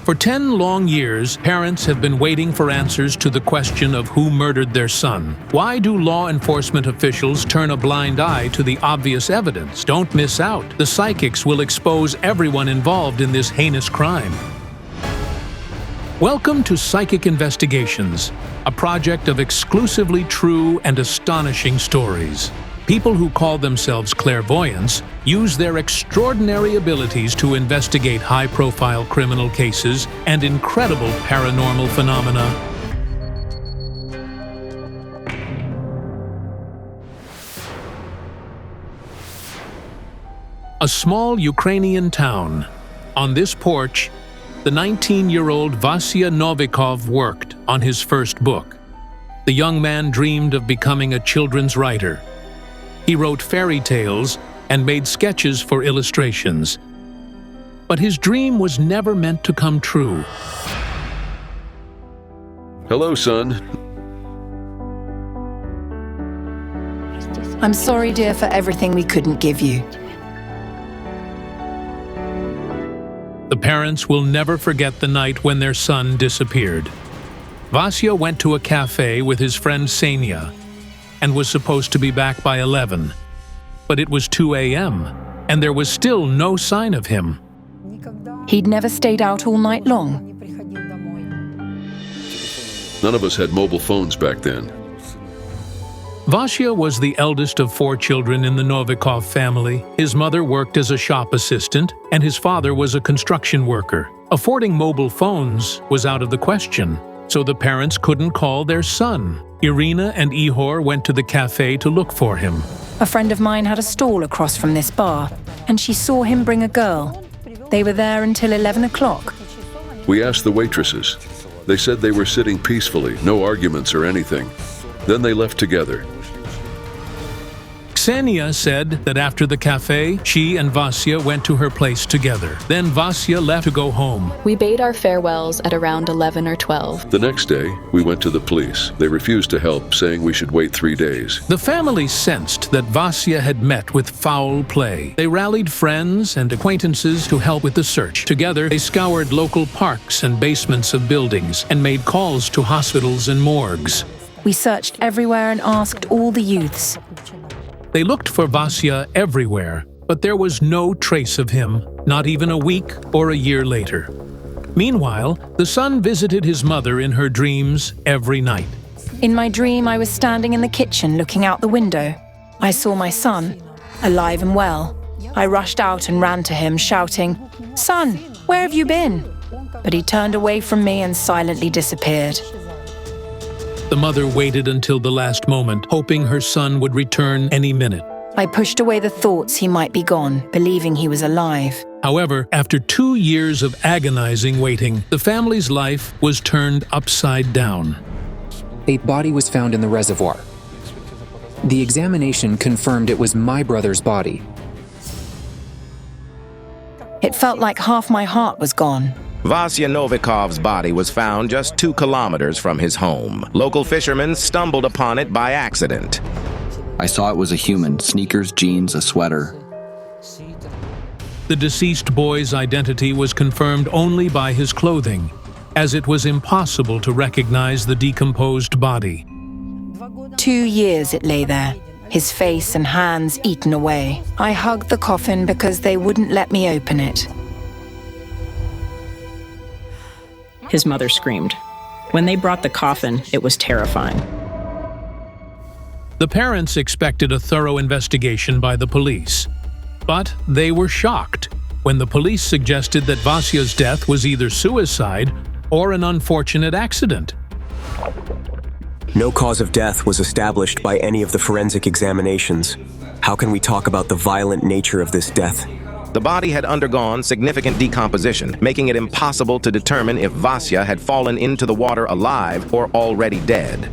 For 10 long years, parents have been waiting for answers to the question of who murdered their son. Why do law enforcement officials turn a blind eye to the obvious evidence? Don't miss out. The psychics will expose everyone involved in this heinous crime. Welcome to Psychic Investigations, a project of exclusively true and astonishing stories. People who call themselves clairvoyants use their extraordinary abilities to investigate high-profile criminal cases and incredible paranormal phenomena. A small Ukrainian town. On this porch, the 19-year-old Vasyl Novikov worked on his first book. The young man dreamed of becoming a children's writer. He wrote fairy tales and made sketches for illustrations. But his dream was never meant to come true. Hello, son. I'm sorry, dear, for everything we couldn't give you. The parents will never forget the night when their son disappeared. Vasyl went to a cafe with his friend Senya and was supposed to be back by 11. But it was 2 a.m., and there was still no sign of him. He'd never stayed out all night long. None of us had mobile phones back then. Vasyl was the eldest of 4 children in the Novikov family. His mother worked as a shop assistant, and his father was a construction worker. Affording mobile phones was out of the question, so the parents couldn't call their son. Irina and Ihor went to the cafe to look for him. A friend of mine had a stall across from this bar, and she saw him bring a girl. They were there until 11 o'clock. We asked the waitresses. They said they were sitting peacefully, no arguments or anything. Then they left together. Ksenia said that after the cafe, she and Vasyl went to her place together. Then Vasyl left to go home. We bade our farewells at around 11 or 12. The next day, we went to the police. They refused to help, saying we should wait 3 days. The family sensed that Vasyl had met with foul play. They rallied friends and acquaintances to help with the search. Together, they scoured local parks and basements of buildings and made calls to hospitals and morgues. We searched everywhere and asked all the youths. They looked for Vasyl everywhere, but there was no trace of him, not even a week or a year later. Meanwhile, the son visited his mother in her dreams every night. In my dream, I was standing in the kitchen looking out the window. I saw my son, alive and well. I rushed out and ran to him, shouting, "Son, where have you been?" But he turned away from me and silently disappeared. The mother waited until the last moment, hoping her son would return any minute. I pushed away the thoughts he might be gone, believing he was alive. However, after 2 years of agonizing waiting, the family's life was turned upside down. A body was found in the reservoir. The examination confirmed it was my brother's body. It felt like half my heart was gone. Vasyl Novikov's body was found just 2 kilometers from his home. Local fishermen stumbled upon it by accident. I saw it was a human, sneakers, jeans, a sweater. The deceased boy's identity was confirmed only by his clothing, as it was impossible to recognize the decomposed body. 2 years it lay there, his face and hands eaten away. I hugged the coffin because they wouldn't let me open it. His mother screamed. When they brought the coffin, it was terrifying. The parents expected a thorough investigation by the police, but they were shocked when the police suggested that Vasyl's death was either suicide or an unfortunate accident. No cause of death was established by any of the forensic examinations. How can we talk about the violent nature of this death? The body had undergone significant decomposition, making it impossible to determine if Vasyl had fallen into the water alive or already dead.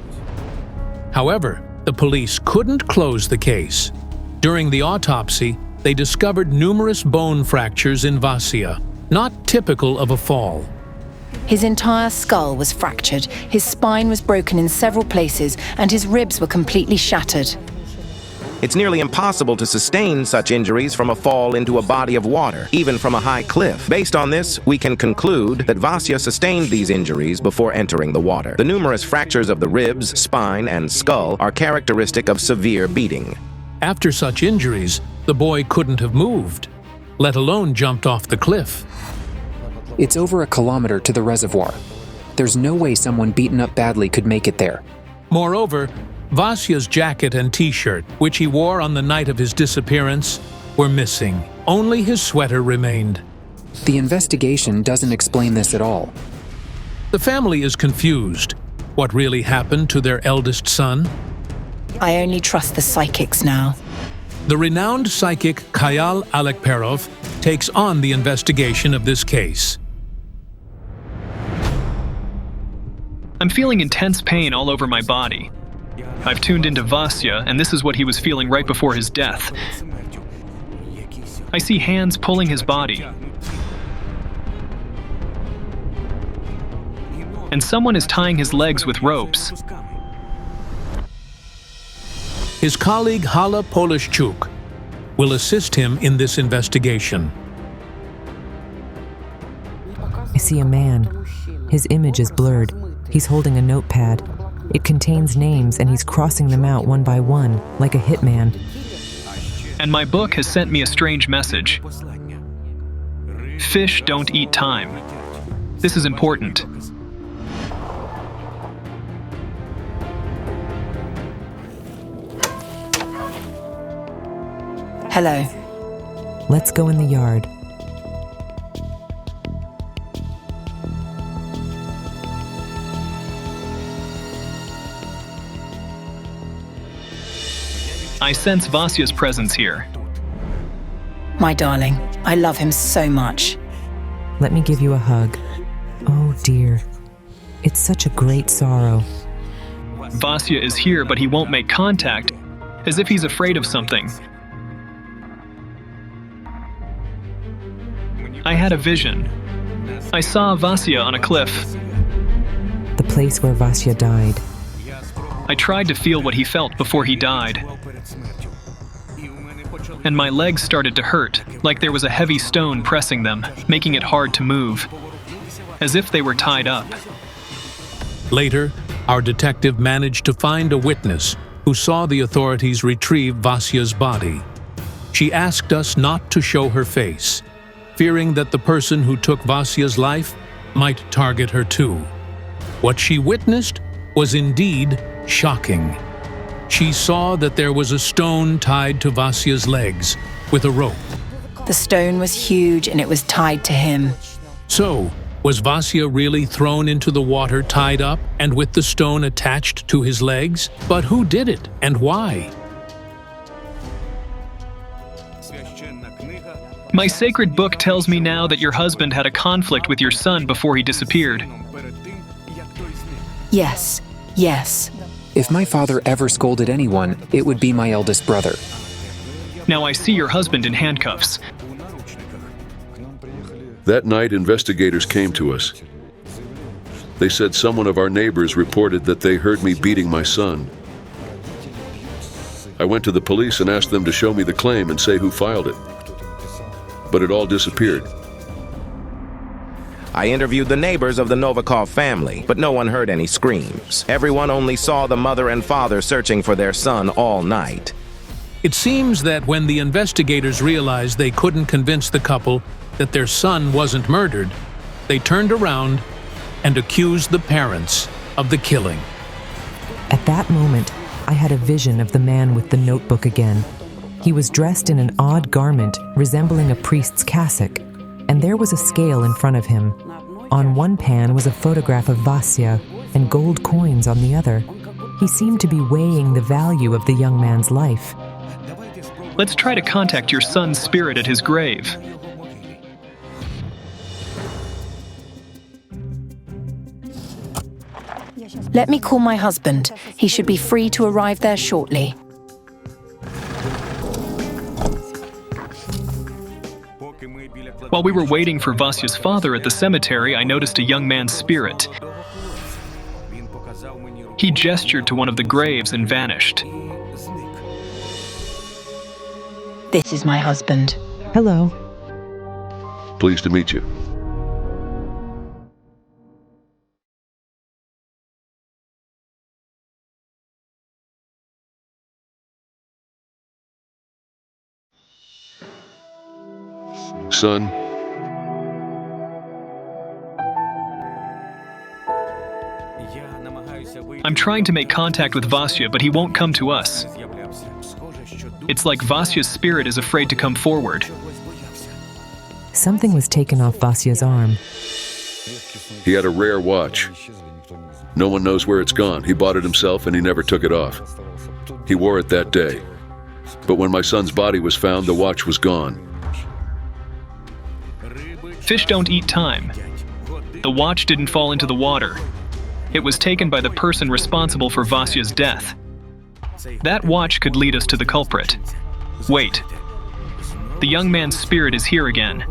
However, the police couldn't close the case. During the autopsy, they discovered numerous bone fractures in Vasyl, not typical of a fall. His entire skull was fractured, his spine was broken in several places, and his ribs were completely shattered. It's nearly impossible to sustain such injuries from a fall into a body of water, even from a high cliff. Based on this, we can conclude that Vasya sustained these injuries before entering the water. The numerous fractures of the ribs, spine, and skull are characteristic of severe beating. After such injuries, the boy couldn't have moved, let alone jumped off the cliff. It's over a kilometer to the reservoir. There's no way someone beaten up badly could make it there. Moreover, Vasya's jacket and t-shirt, which he wore on the night of his disappearance, were missing. Only his sweater remained. The investigation doesn't explain this at all. The family is confused. What really happened to their eldest son? I only trust the psychics now. The renowned psychic Kayal Alekperov takes on the investigation of this case. I'm feeling intense pain all over my body. I've tuned into Vasya, and this is what he was feeling right before his death. I see hands pulling his body. And someone is tying his legs with ropes. His colleague Hala Polishchuk will assist him in this investigation. I see a man. His image is blurred. He's holding a notepad. It contains names and he's crossing them out one by one, like a hitman. And my book has sent me a strange message. Fish don't eat time. This is important. Hello. Let's go in the yard. I sense Vasya's presence here. My darling, I love him so much. Let me give you a hug. Oh dear. It's such a great sorrow. Vasya is here, but he won't make contact, as if he's afraid of something. I had a vision. I saw Vasya on a cliff. The place where Vasya died. I tried to feel what he felt before he died. And my legs started to hurt, like there was a heavy stone pressing them, making it hard to move, as if they were tied up. Later, our detective managed to find a witness who saw the authorities retrieve Vasya's body. She asked us not to show her face, fearing that the person who took Vasya's life might target her too. What she witnessed was indeed shocking. She saw that there was a stone tied to Vasya's legs with a rope. The stone was huge and it was tied to him. So, was Vasya really thrown into the water tied up and with the stone attached to his legs? But who did it and why? My sacred book tells me now that your husband had a conflict with your son before he disappeared. Yes, yes. If my father ever scolded anyone, it would be my eldest brother. Now I see your husband in handcuffs. That night, investigators came to us. They said someone of our neighbors reported that they heard me beating my son. I went to the police and asked them to show me the claim and say who filed it. But it all disappeared. I interviewed the neighbors of the Novikov family, but no one heard any screams. Everyone only saw the mother and father searching for their son all night. It seems that when the investigators realized they couldn't convince the couple that their son wasn't murdered, they turned around and accused the parents of the killing. At that moment, I had a vision of the man with the notebook again. He was dressed in an odd garment resembling a priest's cassock, and there was a scale in front of him. On one pan was a photograph of Vasya and gold coins on the other. He seemed to be weighing the value of the young man's life. Let's try to contact your son's spirit at his grave. Let me call my husband. He should be free to arrive there shortly. While we were waiting for Vasya's father at the cemetery, I noticed a young man's spirit. He gestured to one of the graves and vanished. This is my husband. Hello. Pleased to meet you. Son, I'm trying to make contact with Vasya, but he won't come to us. It's like Vasya's spirit is afraid to come forward. Something was taken off Vasya's arm. he had a rare watch. No one knows where it's gone. He bought it himself and he never took it off. He wore it that day. But when my son's body was found, the watch was gone. Fish don't eat time. The watch didn't fall into the water. It was taken by the person responsible for Vasya's death. That watch could lead us to the culprit. Wait. The young man's spirit is here again.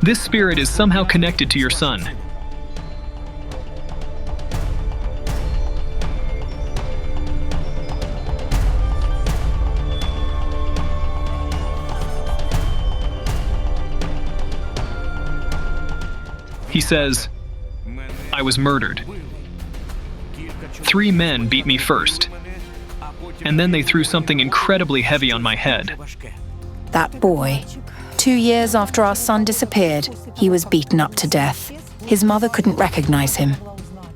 This spirit is somehow connected to your son. He says, I was murdered. 3 men beat me first, and then they threw something incredibly heavy on my head. That boy. 2 years after our son disappeared, he was beaten up to death. His mother couldn't recognize him.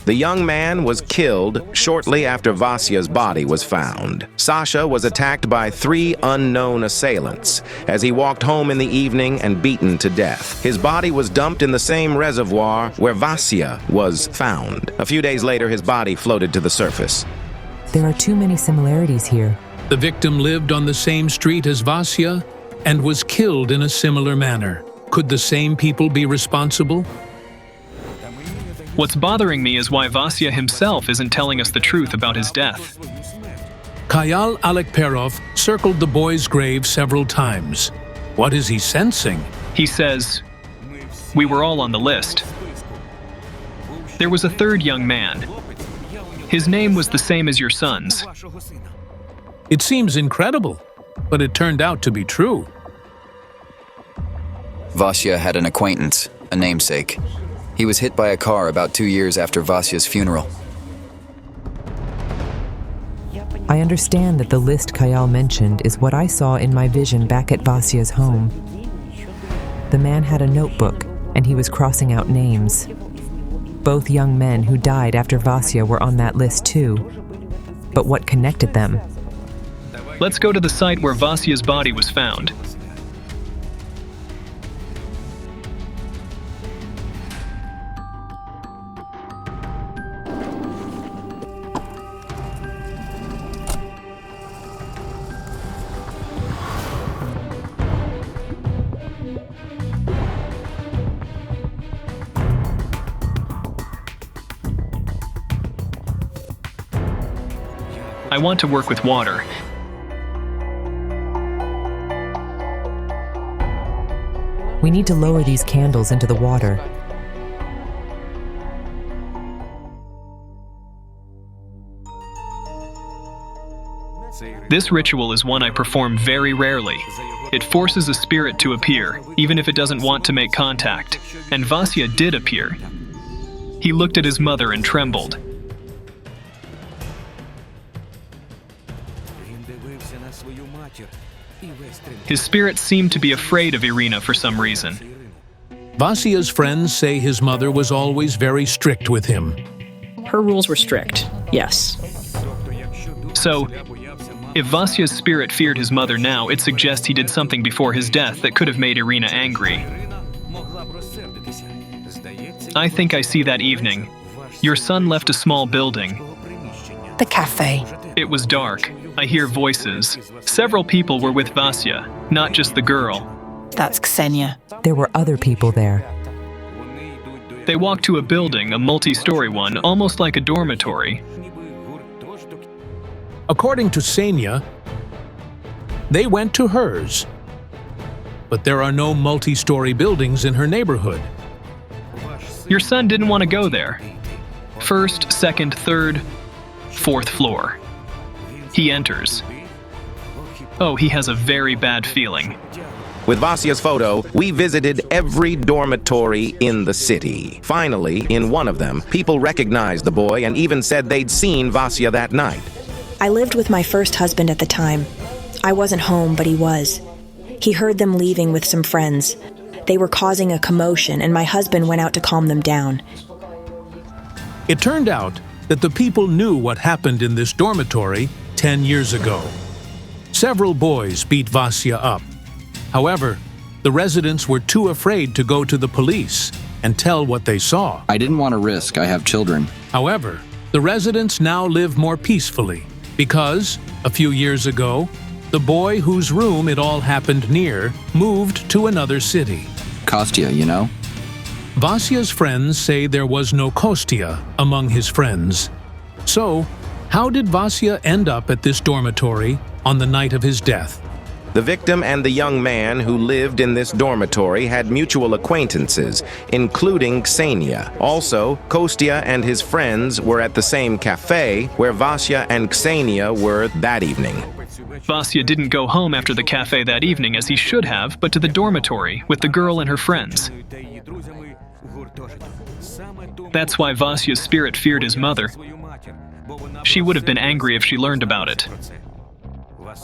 The young man was killed shortly after Vasya's body was found. Sasha was attacked by 3 unknown assailants as he walked home in the evening and beaten to death. His body was dumped in the same reservoir where Vasya was found. A few days later, his body floated to the surface. There are too many similarities here. The victim lived on the same street as Vasya and was killed in a similar manner. Could the same people be responsible? What's bothering me is why Vasya himself isn't telling us the truth about his death. Kayal Alekperov circled the boy's grave several times. What is he sensing? He says, we were all on the list. There was a 3rd young man. His name was the same as your son's. It seems incredible, but it turned out to be true. Vasya had an acquaintance, a namesake. He was hit by a car about 2 years after Vasya's funeral. I understand that the list Kayal mentioned is what I saw in my vision back at Vasya's home. The man had a notebook, and he was crossing out names. Both young men who died after Vasya were on that list too. But what connected them? Let's go to the site where Vasya's body was found. I want to work with water. We need to lower these candles into the water. This ritual is one I perform very rarely. It forces a spirit to appear, even if it doesn't want to make contact. And Vasya did appear. He looked at his mother and trembled. His spirit seemed to be afraid of Irina for some reason. Vasya's friends say his mother was always very strict with him. Her rules were strict, yes. So, if Vasya's spirit feared his mother now, it suggests he did something before his death that could have made Irina angry. I think I see that evening. Your son left a small building. The cafe. It was dark. I hear voices. Several people were with Vasya, not just the girl. That's Ksenia. There were other people there. They walked to a building, a multi-story one, almost like a dormitory. According to Ksenia, they went to hers. But there are no multi-story buildings in her neighborhood. Your son didn't want to go there. First, second, third, fourth floor. He enters. Oh, he has a very bad feeling. With Vasya's photo, we visited every dormitory in the city. Finally, in one of them, people recognized the boy and even said they'd seen Vasya that night. I lived with my first husband at the time. I wasn't home, but he was. He heard them leaving with some friends. They were causing a commotion, and my husband went out to calm them down. It turned out that the people knew what happened in this dormitory 10 years ago. Several boys beat Vasya up. However, the residents were too afraid to go to the police and tell what they saw. I didn't want to risk. I have children. However, the residents now live more peacefully because, a few years ago, the boy whose room it all happened near moved to another city. Kostya, you know? Vasya's friends say there was no Kostya among his friends. So, how did Vasya end up at this dormitory on the night of his death? The victim and the young man who lived in this dormitory had mutual acquaintances, including Ksenia. Also, Kostya and his friends were at the same cafe where Vasya and Ksenia were that evening. Vasya didn't go home after the cafe that evening as he should have, but to the dormitory with the girl and her friends. That's why Vasya's spirit feared his mother. She would have been angry if she learned about it.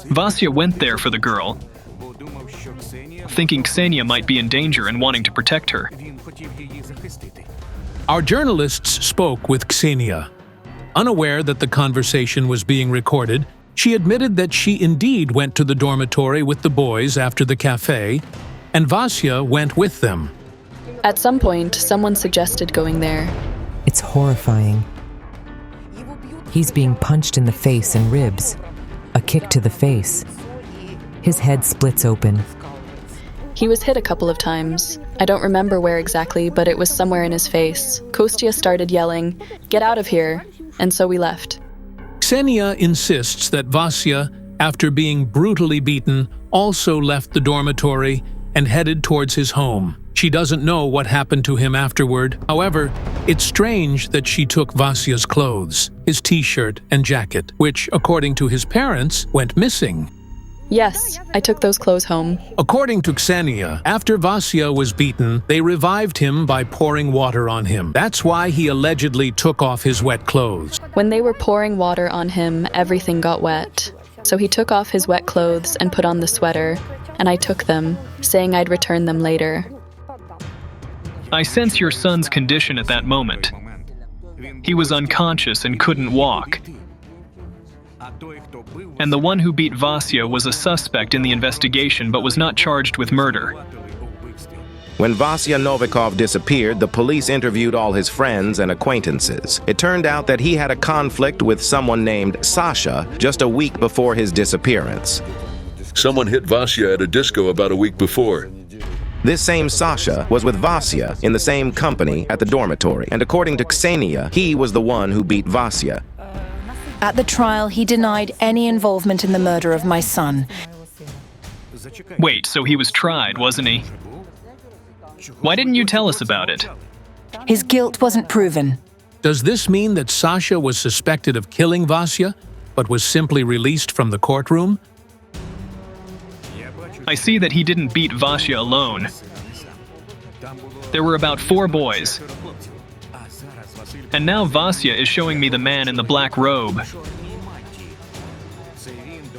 Vasya went there for the girl, thinking Ksenia might be in danger and wanting to protect her. Our journalists spoke with Ksenia. Unaware that the conversation was being recorded, she admitted that she indeed went to the dormitory with the boys after the cafe, and Vasya went with them. At some point, someone suggested going there. It's horrifying. He's being punched in the face and ribs. A kick to the face. His head splits open. He was hit a couple of times. I don't remember where exactly, but it was somewhere in his face. Kostya started yelling, "Get out of here!" And so we left. Ksenia insists that Vasya, after being brutally beaten, also left the dormitory and headed towards his home. She doesn't know what happened to him afterward. However, it's strange that she took Vasya's clothes, his t-shirt and jacket, which, according to his parents, went missing. Yes, I took those clothes home. According to Ksenia, after Vasya was beaten, they revived him by pouring water on him. That's why he allegedly took off his wet clothes. When they were pouring water on him, everything got wet. So he took off his wet clothes and put on the sweater, and I took them, saying I'd return them later. I sense your son's condition at that moment. He was unconscious and couldn't walk. And the one who beat Vasya was a suspect in the investigation but was not charged with murder. When Vasya Novikov disappeared, the police interviewed all his friends and acquaintances. It turned out that he had a conflict with someone named Sasha just a week before his disappearance. Someone hit Vasya at a disco about a week before. This same Sasha was with Vasya in the same company at the dormitory, and according to Ksenia, he was the one who beat Vasya. At the trial, he denied any involvement in the murder of my son. Wait, so he was tried, wasn't he? Why didn't you tell us about it? His guilt wasn't proven. Does this mean that Sasha was suspected of killing Vasya, but was simply released from the courtroom? I see that he didn't beat Vasya alone. There were about 4 boys. And now Vasya is showing me the man in the black robe.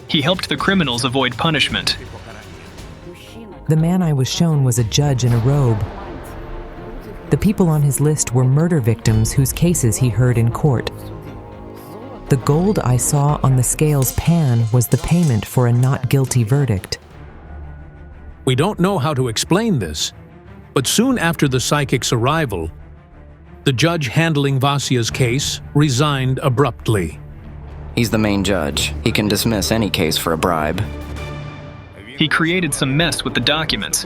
He helped the criminals avoid punishment. The man I was shown was a judge in a robe. The people on his list were murder victims whose cases he heard in court. The gold I saw on the scales pan was the payment for a not guilty verdict. We don't know how to explain this, but soon after the psychic's arrival, the judge handling Vasya's case resigned abruptly. He's the main judge. He can dismiss any case for a bribe. He created some mess with the documents.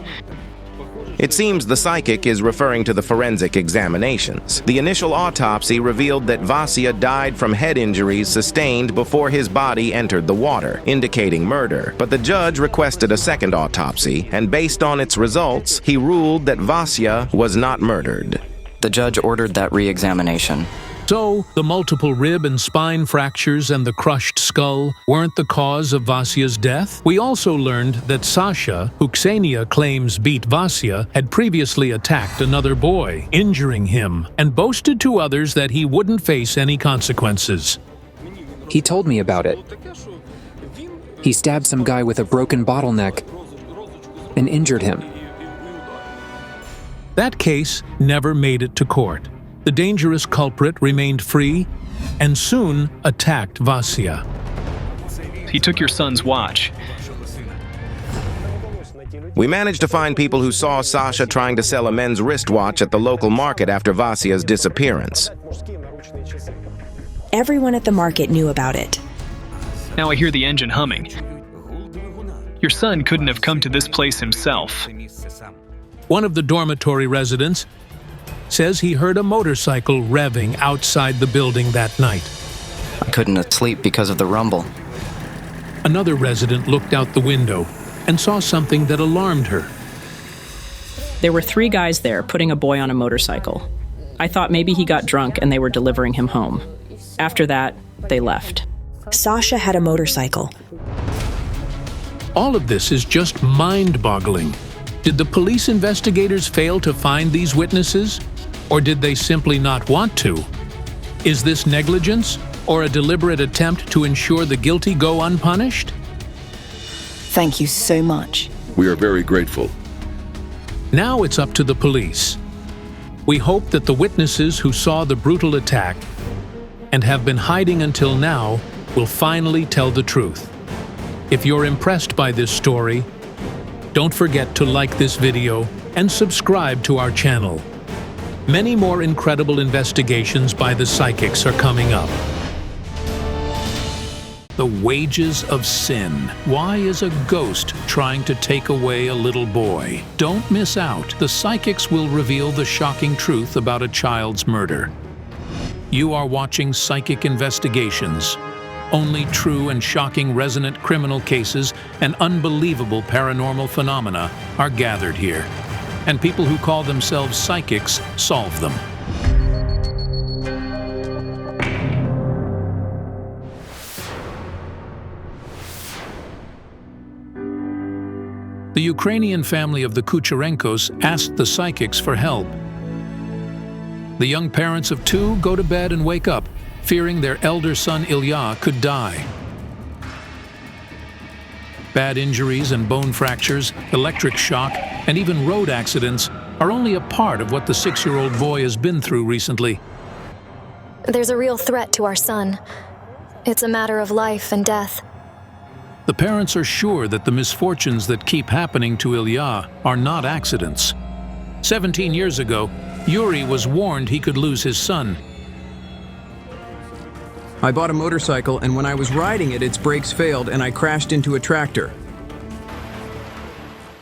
It seems the psychic is referring to the forensic examinations. The initial autopsy revealed that Vasya died from head injuries sustained before his body entered the water, indicating murder. But the judge requested a second autopsy, and based on its results, he ruled that Vasya was not murdered. The judge ordered that re-examination. So, the multiple rib and spine fractures and the crushed skull weren't the cause of Vasya's death? We also learned that Sasha, who Ksenia claims beat Vasya, had previously attacked another boy, injuring him, and boasted to others that he wouldn't face any consequences. He told me about it. He stabbed some guy with a broken bottleneck and injured him. That case never made it to court. The dangerous culprit remained free and soon attacked Vasya. He took your son's watch. We managed to find people who saw Sasha trying to sell a men's wristwatch at the local market after Vasya's disappearance. Everyone at the market knew about it. Now I hear the engine humming. Your son couldn't have come to this place himself. One of the dormitory residents says he heard a motorcycle revving outside the building that night. I couldn't sleep because of the rumble. Another resident looked out the window and saw something that alarmed her. There were 3 guys there putting a boy on a motorcycle. I thought maybe he got drunk and they were delivering him home. After that, they left. Sasha had a motorcycle. All of this is just mind-boggling. Did the police investigators fail to find these witnesses? Or did they simply not want to? Is this negligence or a deliberate attempt to ensure the guilty go unpunished? Thank you so much. We are very grateful. Now it's up to the police. We hope that the witnesses who saw the brutal attack and have been hiding until now will finally tell the truth. If you're impressed by this story, don't forget to like this video and subscribe to our channel. Many more incredible investigations by the psychics are coming up. The wages of sin. Why is a ghost trying to take away a little boy? Don't miss out. The psychics will reveal the shocking truth about a child's murder. You are watching Psychic Investigations. Only true and shocking resonant criminal cases and unbelievable paranormal phenomena are gathered here. And people who call themselves psychics solve them. The Ukrainian family of the Kucherenkos asked the psychics for help. The young parents of 2 go to bed and wake up, fearing their elder son Ilya could die. Bad injuries and bone fractures, electric shock, and even road accidents are only a part of what the 6-year-old boy has been through recently. There's a real threat to our son. It's a matter of life and death. The parents are sure that the misfortunes that keep happening to Ilya are not accidents. 17 years ago, Yuri was warned he could lose his son. I bought a motorcycle, and when I was riding it, its brakes failed and I crashed into a tractor.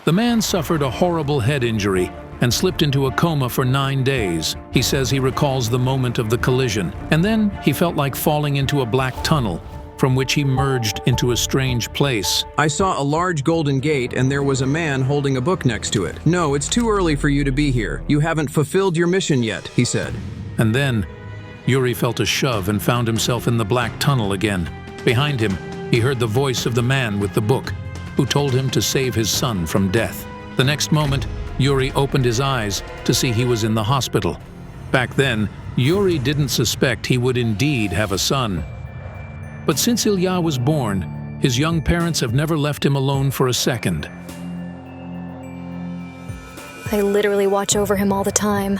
The man suffered a horrible head injury and slipped into a coma for 9 days. He says he recalls the moment of the collision, and then he felt like falling into a black tunnel, from which he merged into a strange place. I saw a large golden gate, and there was a man holding a book next to it. "No, it's too early for you to be here. You haven't fulfilled your mission yet," he said. And then Yuri felt a shove and found himself in the black tunnel again. Behind him, he heard the voice of the man with the book, who told him to save his son from death. The next moment, Yuri opened his eyes to see he was in the hospital. Back then, Yuri didn't suspect he would indeed have a son. But since Ilya was born, his young parents have never left him alone for a second. I literally watch over him all the time.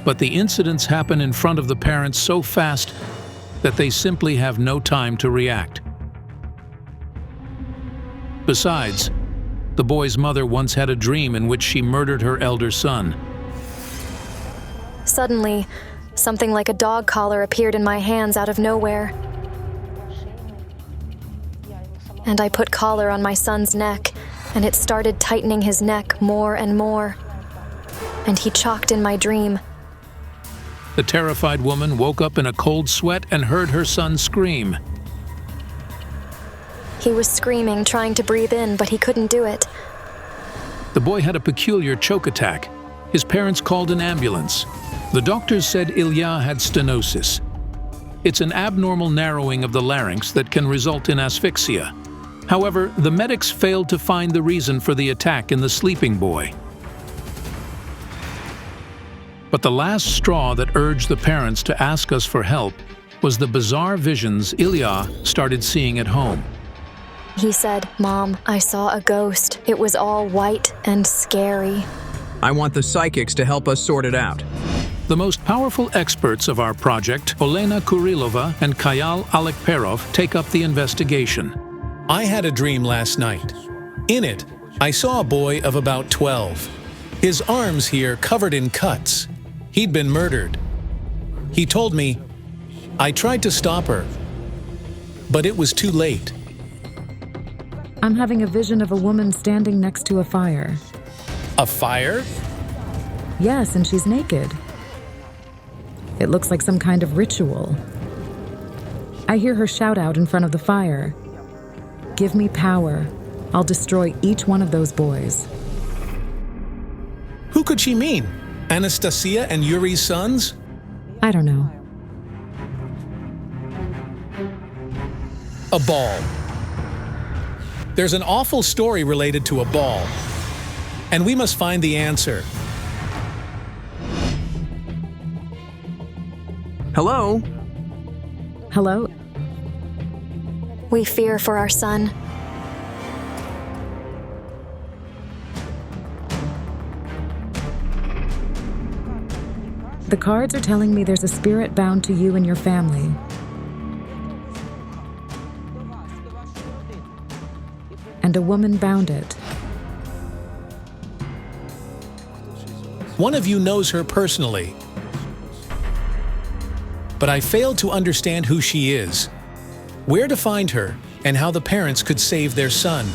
But the incidents happen in front of the parents so fast that they simply have no time to react. Besides, the boy's mother once had a dream in which she murdered her elder son. Suddenly, something like a dog collar appeared in my hands out of nowhere. And I put collar on my son's neck, and it started tightening his neck more and more. And he chalked in my dream. The terrified woman woke up in a cold sweat and heard her son scream. He was screaming, trying to breathe in, but he couldn't do it. The boy had a peculiar choke attack. His parents called an ambulance. The doctors said Ilya had stenosis. It's an abnormal narrowing of the larynx that can result in asphyxia. However, the medics failed to find the reason for the attack in the sleeping boy. But the last straw that urged the parents to ask us for help was the bizarre visions Ilya started seeing at home. He said, "Mom, I saw a ghost. It was all white and scary." I want the psychics to help us sort it out. The most powerful experts of our project, Olena Kurilova and Kayal Alekperov, take up the investigation. I had a dream last night. In it, I saw a boy of about 12. His arms here covered in cuts. He'd been murdered. He told me, I tried to stop her, but it was too late. I'm having a vision of a woman standing next to a fire. A fire? Yes, and she's naked. It looks like some kind of ritual. I hear her shout out in front of the fire, "Give me power. I'll destroy each one of those boys." Who could she mean? Anastasia and Yuri's sons? I don't know. A ball. There's an awful story related to a ball, and we must find the answer. Hello? Hello? We fear for our son. The cards are telling me there's a spirit bound to you and your family. And a woman bound it. One of you knows her personally, but I failed to understand who she is, where to find her, and how the parents could save their son.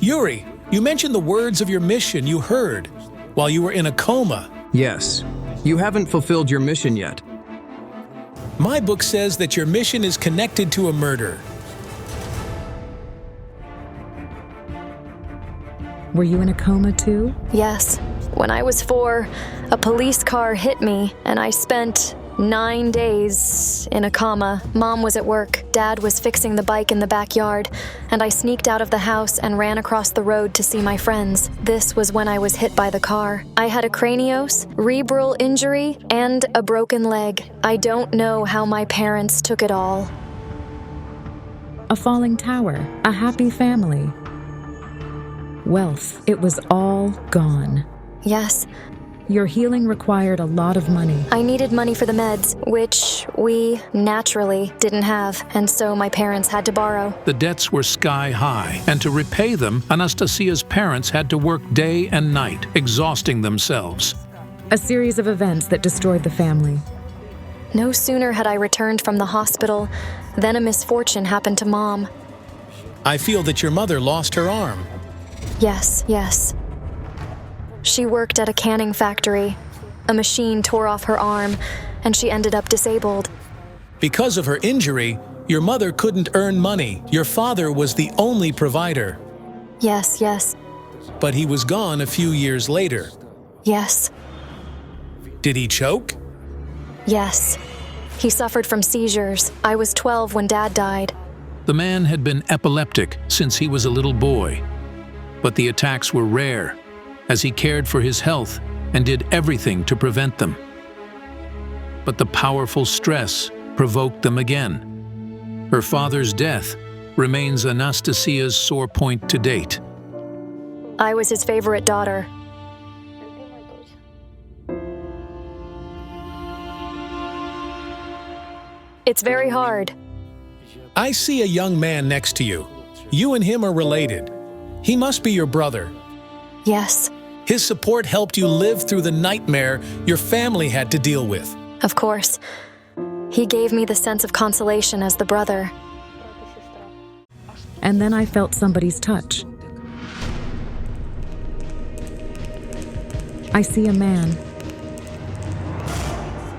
Yuri, you mentioned the words of your mission you heard while you were in a coma. Yes. You haven't fulfilled your mission yet. My book says that your mission is connected to a murder. Were you in a coma too? Yes. When I was 4, a police car hit me, and I spent 9 days in a coma. Mom was at work, Dad was fixing the bike in the backyard, and I sneaked out of the house and ran across the road to see my friends. This was when I was hit by the car. I had a craniosacral injury and a broken leg. I don't know how my parents took it all. A falling tower, a happy family. Wealth, it was all gone. Yes. Your healing required a lot of money. I needed money for the meds, which we naturally didn't have, and so my parents had to borrow. The debts were sky high, and to repay them, Anastasia's parents had to work day and night, exhausting themselves. A series of events that destroyed the family. No sooner had I returned from the hospital than a misfortune happened to Mom. I feel that your mother lost her arm. Yes. She worked at a canning factory. A machine tore off her arm, and she ended up disabled. Because of her injury, your mother couldn't earn money. Your father was the only provider. Yes. But he was gone a few years later. Yes. Did he choke? Yes. He suffered from seizures. I was 12 when Dad died. The man had been epileptic since he was a little boy, but the attacks were rare, as he cared for his health and did everything to prevent them. But the powerful stress provoked them again. Her father's death remains Anastasia's sore point to date. I was his favorite daughter. It's very hard. I see a young man next to you. You and him are related. He must be your brother. Yes. His support helped you live through the nightmare your family had to deal with. Of course. He gave me the sense of consolation as the brother. And then I felt somebody's touch. I see a man.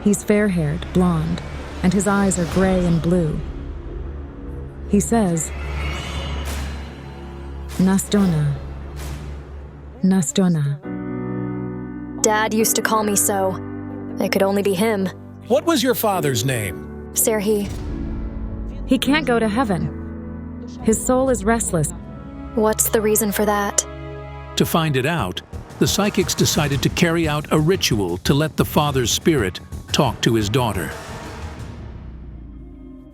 He's fair-haired, blonde, and his eyes are gray and blue. He says, "Nastona. Nastona." Dad used to call me so. It could only be him. What was your father's name? Serhi. He can't go to heaven. His soul is restless. What's the reason for that? To find it out, the psychics decided to carry out a ritual to let the father's spirit talk to his daughter.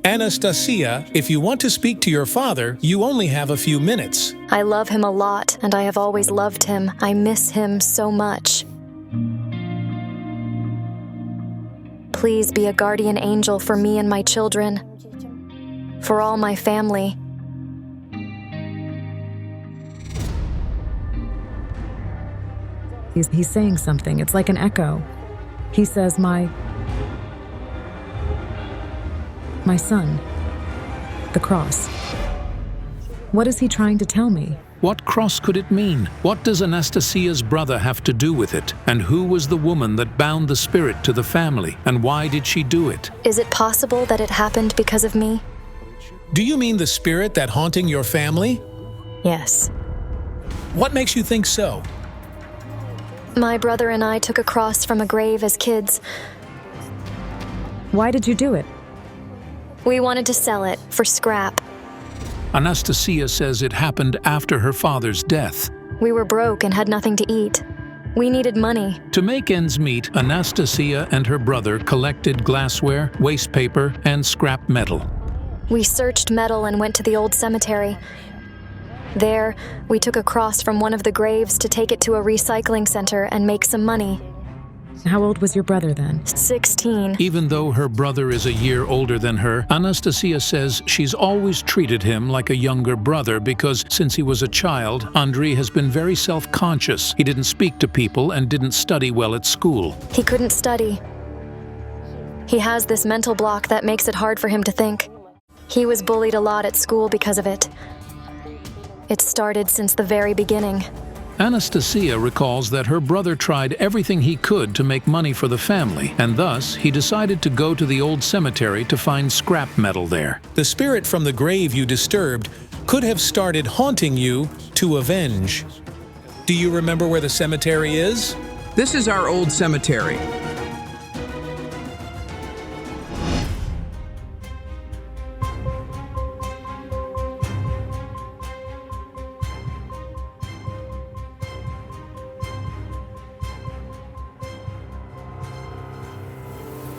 Anastasia, if you want to speak to your father, you only have a few minutes. I love him a lot, and I have always loved him. I miss him so much. Please be a guardian angel for me and my children, for all my family. He's saying something. It's like an echo. He says, my son. The cross. What is he trying to tell me? What cross could it mean? What does Anastasia's brother have to do with it? And who was the woman that bound the spirit to the family? And why did she do it? Is it possible that it happened because of me? Do you mean the spirit that haunting your family? Yes. What makes you think so? My brother and I took a cross from a grave as kids. Why did you do it? We wanted to sell it for scrap. Anastasia says it happened after her father's death. We were broke and had nothing to eat. We needed money. To make ends meet, Anastasia and her brother collected glassware, waste paper, and scrap metal. We searched metal and went to the old cemetery. There, we took a cross from one of the graves to take it to a recycling center and make some money. How old was your brother then? 16. Even though her brother is a year older than her, Anastasia says she's always treated him like a younger brother because since he was a child, Andrei has been very self-conscious. He didn't speak to people and didn't study well at school. He couldn't study. He has this mental block that makes it hard for him to think. He was bullied a lot at school because of it. It started since the very beginning. Anastasia recalls that her brother tried everything he could to make money for the family, and thus he decided to go to the old cemetery to find scrap metal there. The spirit from the grave you disturbed could have started haunting you to avenge. Do you remember where the cemetery is? This is our old cemetery.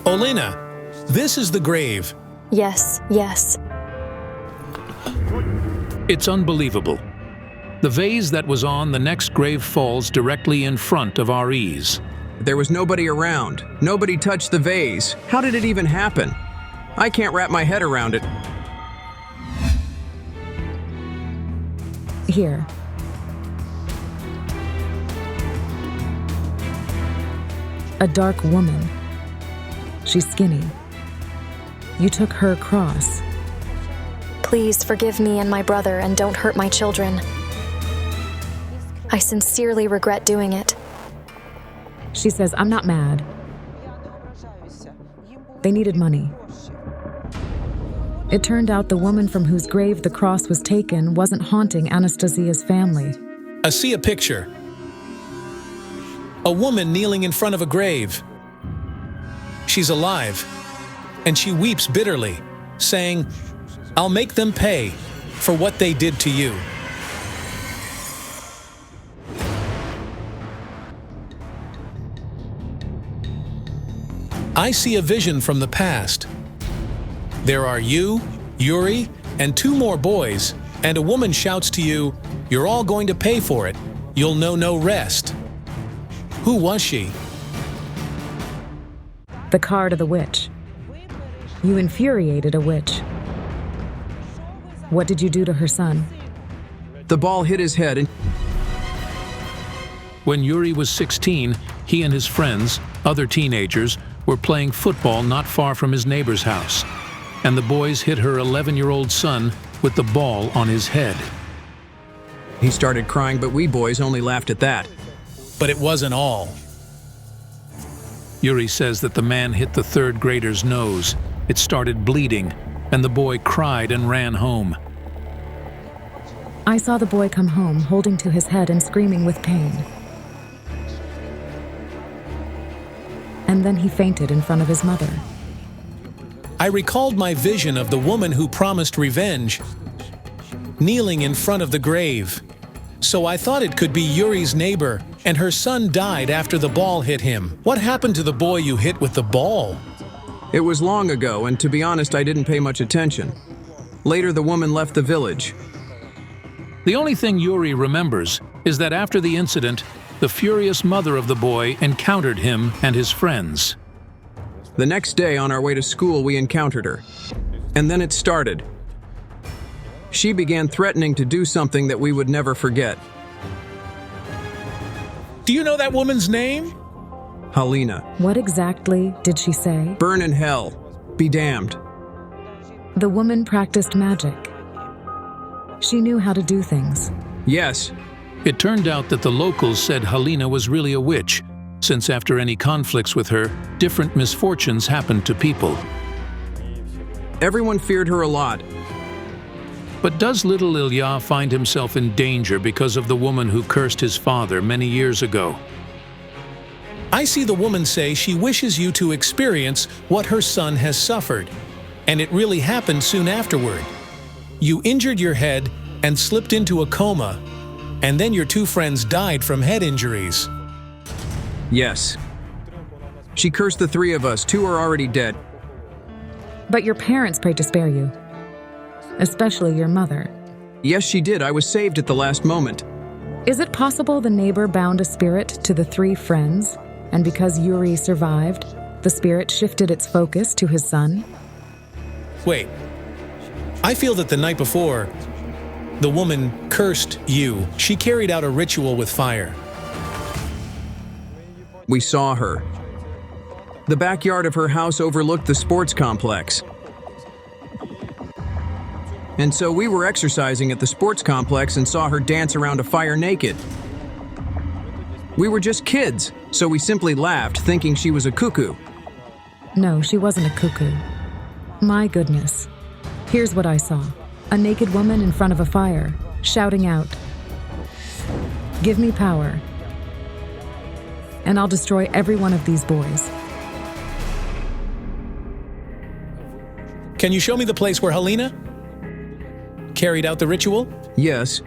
Olena, this is the grave. Yes, yes. It's unbelievable. The vase that was on the next grave falls directly in front of R.E.'s. There was nobody around. Nobody touched the vase. How did it even happen? I can't wrap my head around it. Here. A dark woman. She's skinny. You took her cross. Please forgive me and my brother and don't hurt my children. I sincerely regret doing it. She says, I'm not mad. They needed money. It turned out the woman from whose grave the cross was taken wasn't haunting Anastasia's family. I see a picture. A woman kneeling in front of a grave. She's alive, and she weeps bitterly, saying, I'll make them pay for what they did to you. I see a vision from the past. There are you, Yuri, and 2 more boys, and a woman shouts to you, you're all going to pay for it. You'll know no rest. Who was she? The card of the witch. You infuriated a witch. What did you do to her son? The ball hit his head and... When Yuri was 16, he and his friends, other teenagers, were playing football not far from his neighbor's house, and the boys hit her 11-year-old son with the ball on his head. He started crying, but we boys only laughed at that. But it wasn't all. Yuri says that the man hit the 3rd grader's nose. It started bleeding, and the boy cried and ran home. I saw the boy come home, holding to his head and screaming with pain. and then he fainted in front of his mother. I recalled my vision of the woman who promised revenge, kneeling in front of the grave. So I thought it could be Yuri's neighbor, and her son died after the ball hit him. What happened to the boy you hit with the ball? It was long ago, and to be honest, I didn't pay much attention. Later, the woman left the village. The only thing Yuri remembers is that after the incident, the furious mother of the boy encountered him and his friends. The next day, on our way to school, we encountered her. And then it started. She began threatening to do something that we would never forget. Do you know that woman's name? Halina. What exactly did she say? Burn in hell. Be damned. The woman practiced magic. She knew how to do things. Yes. It turned out that the locals said Halina was really a witch, since after any conflicts with her, different misfortunes happened to people. Everyone feared her a lot. But does little Ilya find himself in danger because of the woman who cursed his father many years ago? I see the woman say she wishes you to experience what her son has suffered, and it really happened soon afterward. You injured your head and slipped into a coma, and then your two friends died from head injuries. Yes. She cursed the three of us. Two are already dead. But your parents prayed to spare you. Especially your mother. Yes, she did. I was saved at the last moment. Is it possible the neighbor bound a spirit to the three friends, and because Yuri survived, the spirit shifted its focus to his son? Wait. I feel that the night before, the woman cursed you. She carried out a ritual with fire. We saw her. The backyard of her house overlooked the sports complex. And so we were exercising at the sports complex and saw her dance around a fire naked. We were just kids, so we simply laughed, thinking she was a cuckoo. No, she wasn't a cuckoo. My goodness. Here's what I saw. A naked woman in front of a fire, shouting out, "Give me power, and I'll destroy every one of these boys." Can you show me the place where Halina carried out the ritual? Yes.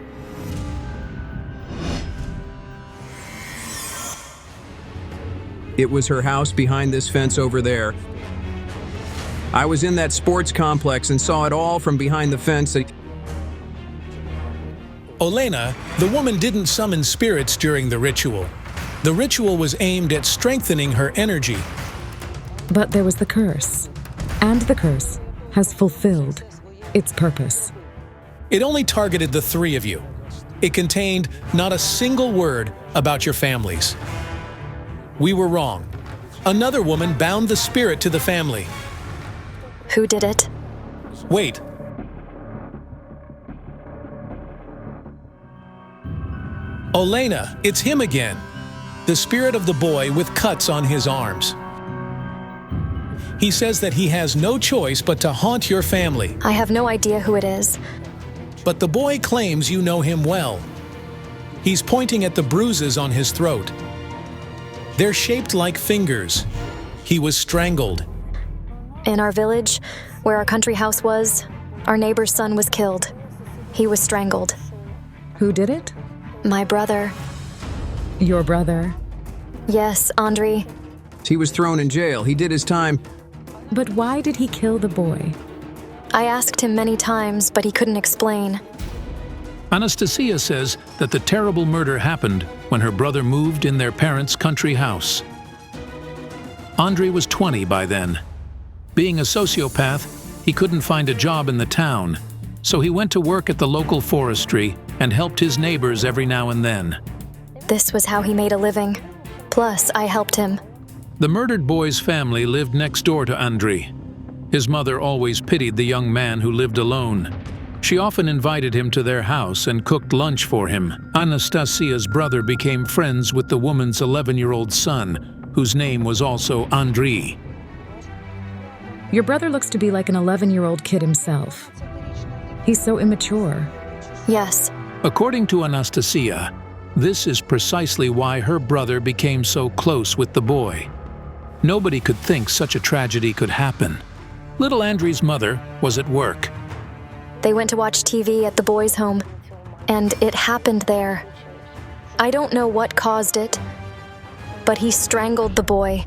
It was her house behind this fence over there. I was in that sports complex and saw it all from behind the fence. Olena, the woman didn't summon spirits during the ritual. The ritual was aimed at strengthening her energy. But there was the curse, and the curse has fulfilled its purpose. It only targeted the three of you. It contained not a single word about your families. We were wrong. Another woman bound the spirit to the family. Who did it? Wait. Olena, it's him again. The spirit of the boy with cuts on his arms. He says that he has no choice but to haunt your family. I have no idea who it is. But the boy claims you know him well. He's pointing at the bruises on his throat. They're shaped like fingers. He was strangled. In our village, where our country house was, our neighbor's son was killed. He was strangled. Who did it? My brother. Your brother? Yes, Andrei. He was thrown in jail. He did his time. But why did he kill the boy? I asked him many times, but he couldn't explain. Anastasia says that the terrible murder happened when her brother moved in their parents' country house. Andrei was 20 by then. Being a sociopath, he couldn't find a job in the town, so he went to work at the local forestry and helped his neighbors every now and then. This was how he made a living. Plus, I helped him. The murdered boy's family lived next door to Andrei. His mother always pitied the young man who lived alone. She often invited him to their house and cooked lunch for him. Anastasia's brother became friends with the woman's 11-year-old son, whose name was also Andrei. Your brother looks to be like an 11-year-old kid himself. He's so immature. Yes. According to Anastasia, this is precisely why her brother became so close with the boy. Nobody could think such a tragedy could happen. Little Andrew's mother was at work. They went to watch TV at the boys' home, and it happened there. I don't know what caused it, but he strangled the boy.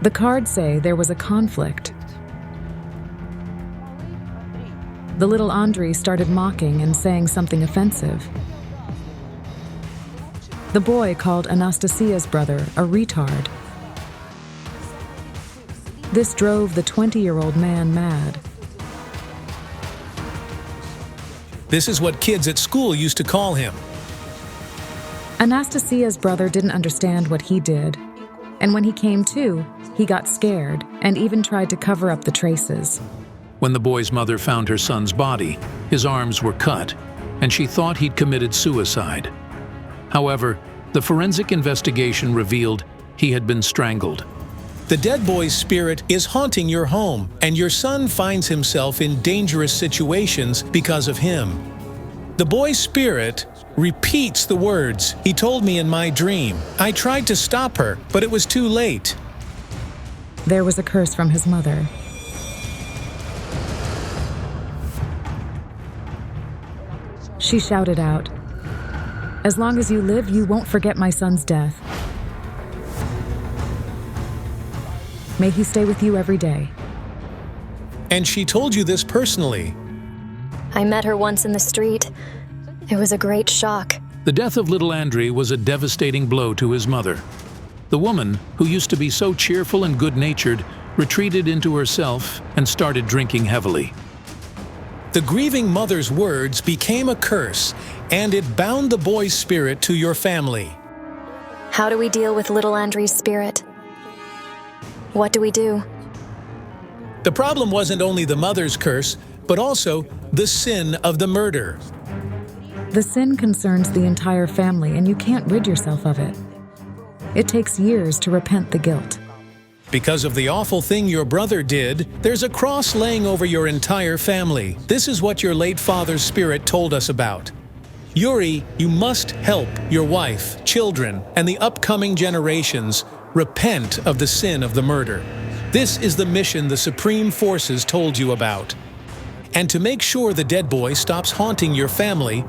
The cards say there was a conflict. The little Andrei started mocking and saying something offensive. The boy called Anastasia's brother a retard. This drove the 20-year-old man mad. This is what kids at school used to call him. Anastasia's brother didn't understand what he did, and when he came to, he got scared and even tried to cover up the traces. When the boy's mother found her son's body, his arms were cut, and she thought he'd committed suicide. However, the forensic investigation revealed he had been strangled. The dead boy's spirit is haunting your home, and your son finds himself in dangerous situations because of him. The boy's spirit repeats the words he told me in my dream. I tried to stop her, but it was too late. There was a curse from his mother. She shouted out, "As long as you live, you won't forget my son's death. May he stay with you every day." And she told you this personally. I met her once in the street. It was a great shock. The death of little Andrei was a devastating blow to his mother. The woman, who used to be so cheerful and good-natured, retreated into herself and started drinking heavily. The grieving mother's words became a curse, and it bound the boy's spirit to your family. How do we deal with little Andrew's spirit? What do we do? The problem wasn't only the mother's curse, but also the sin of the murder. The sin concerns the entire family, and you can't rid yourself of it. It takes years to repent the guilt. Because of the awful thing your brother did, there's a cross laying over your entire family. This is what your late father's spirit told us about. Yuri, you must help your wife, children, and the upcoming generations repent of the sin of the murder. This is the mission the Supreme Forces told you about. And to make sure the dead boy stops haunting your family,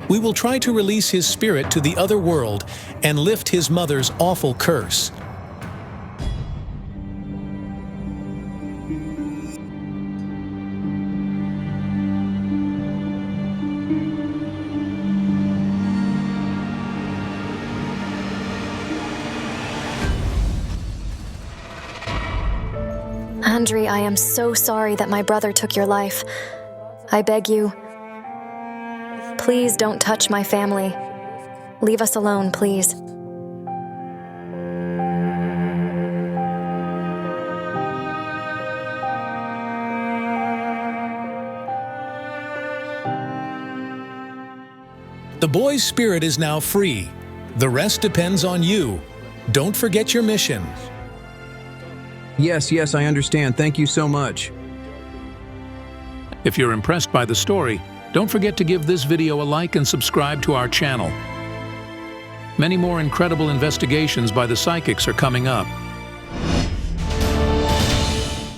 we will try to release his spirit to the other world and lift his mother's awful curse. Andrei, I am so sorry that my brother took your life. I beg you, please don't touch my family. Leave us alone, please. The boy's spirit is now free. The rest depends on you. Don't forget your mission. Yes, I understand. Thank you so much. If you're impressed by the story, don't forget to give this video a like and subscribe to our channel. Many more incredible investigations by the psychics are coming up.